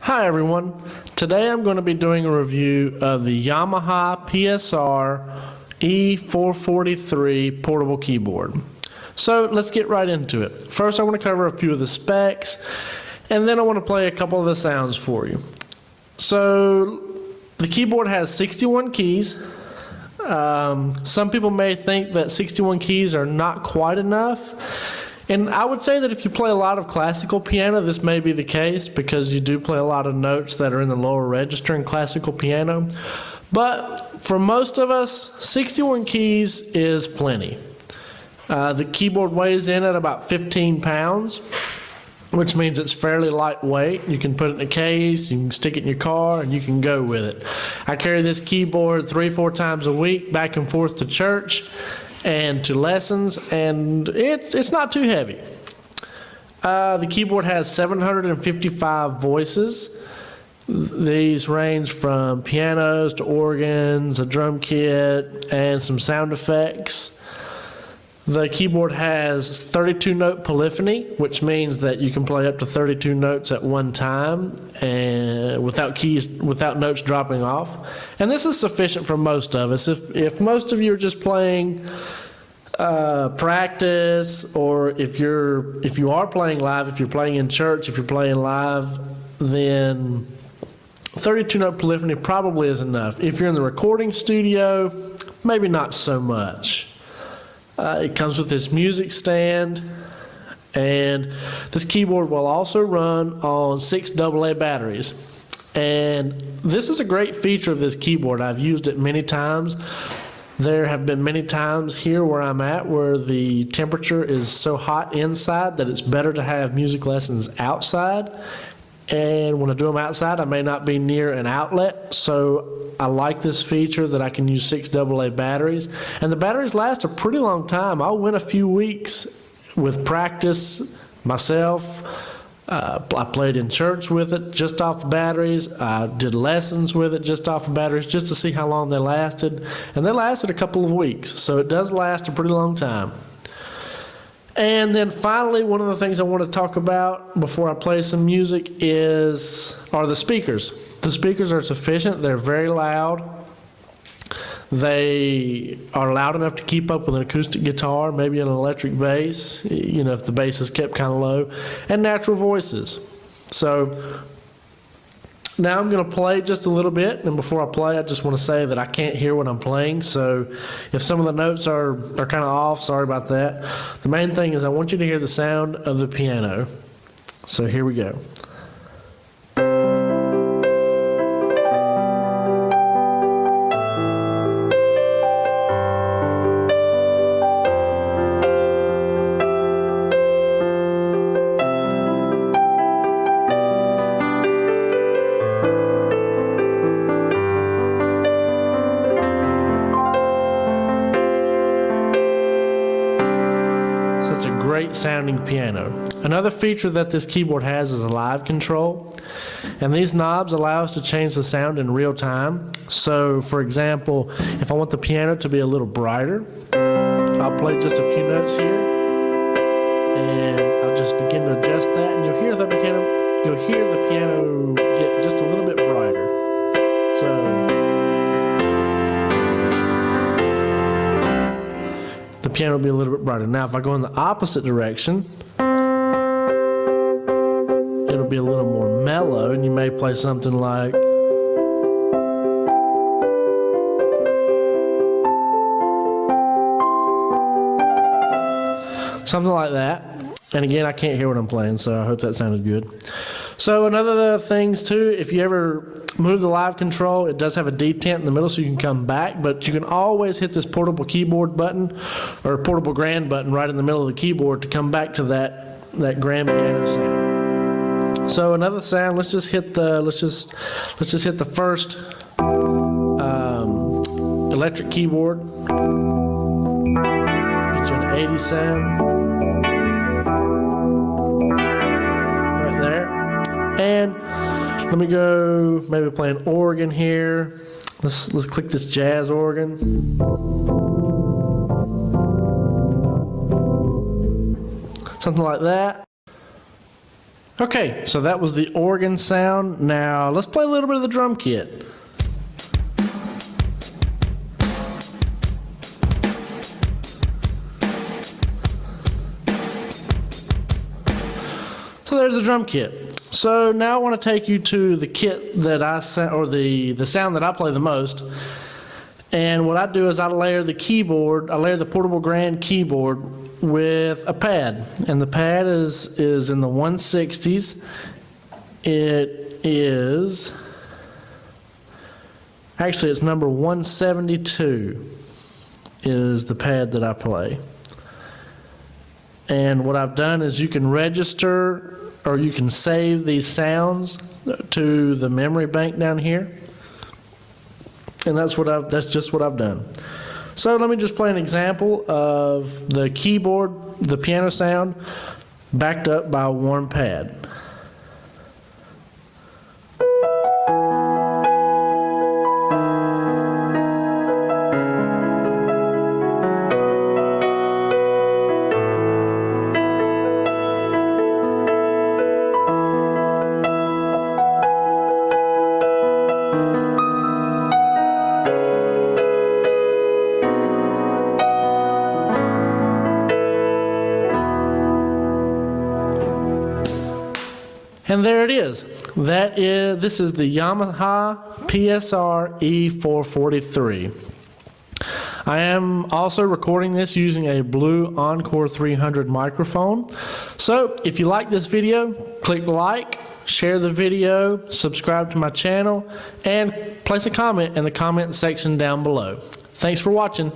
Hi everyone, today I'm going to be doing a review of the Yamaha PSR E443 portable keyboard. So let's get right into it. First I want to cover a few of the specs and then I want to play a couple of the sounds for you. So the keyboard has 61 keys. Some people may think that 61 keys are not quite enough. And I would say that if you play a lot of classical piano, this may be the case because you do play a lot of notes that are in the lower register in classical piano. But for most of us, 61 keys is plenty. The keyboard weighs in at about 15 pounds, which means it's fairly lightweight. You can put it in a case, you can stick it in your car, and you can go with it. I carry this keyboard 3-4 times a week back and forth to church and to lessons, and it's not too heavy. The keyboard has 755 voices. These range from pianos to organs, a drum kit, and some sound effects. The keyboard has 32 note polyphony, which means that you can play up to 32 notes at one time and without notes dropping off. And this is sufficient for most of us. If most of you are just playing practice, or if you are playing live, if you're playing in church, if you're playing live, then 32 note polyphony probably is enough. If you're in the recording studio, maybe not so much. It comes with this music stand, and this keyboard will also run on 6 AA batteries. And this is a great feature of this keyboard. I've used it many times. There have been many times here where I'm at where the temperature is so hot inside that it's better to have music lessons outside. And when I do them outside, I may not be near an outlet, so I like this feature that I can use 6 AA batteries. And the batteries last a pretty long time. I'll win a few weeks with practice myself. I played in church with it just off batteries. I did lessons with it just off batteries just to see how long they lasted. And they lasted a couple of weeks, so it does last a pretty long time. And then finally, one of the things I want to talk about before I play some music are the speakers. The speakers are sufficient. They're very loud. They are loud enough to keep up with an acoustic guitar, maybe an electric bass, if the bass is kept kind of low, and natural voices. So now I'm going to play just a little bit, and before I play, I just want to say that I can't hear what I'm playing, so if some of the notes are kind of off, sorry about that. The main thing is I want you to hear the sound of the piano. So here we go. It's a great sounding piano. Another feature that this keyboard has is a live control, and these knobs allow us to change the sound in real time. So for example, if I want the piano to be a little brighter, I'll play just a few notes here and I'll just begin to adjust that, and you'll hear the piano get just a little bit brighter. So the piano will be a little bit brighter. Now if I go in the opposite direction, it'll be a little more mellow, and you may play something like that. And again, I can't hear what I'm playing, so I hope that sounded good. So another things too, if you ever move the live control, it does have a detent in the middle so you can come back, but you can always hit this portable keyboard button or portable grand button right in the middle of the keyboard to come back to that grand piano sound. So another sound, let's just hit the first electric keyboard. Get you an 80 sound. Right there. And let me go maybe play an organ here. Let's click this jazz organ. Something like that. Okay, so that was the organ sound. Now let's play a little bit of the drum kit. So there's the drum kit. So now I want to take you to the kit that the sound that I play the most. And what I do is I layer the portable grand keyboard with a pad. And the pad is in the 160s. It's number 172 is the pad that I play. And what I've done is you can register or you can save these sounds to the memory bank down here. And that's just what I've done. So let me just play an example of the keyboard, the piano sound, backed up by a warm pad. And there it is. This is the Yamaha PSR E443. I am also recording this using a Blue Encore 300 microphone. So if you like this video, click like, share the video, subscribe to my channel, and place a comment in the comment section down below. Thanks for watching.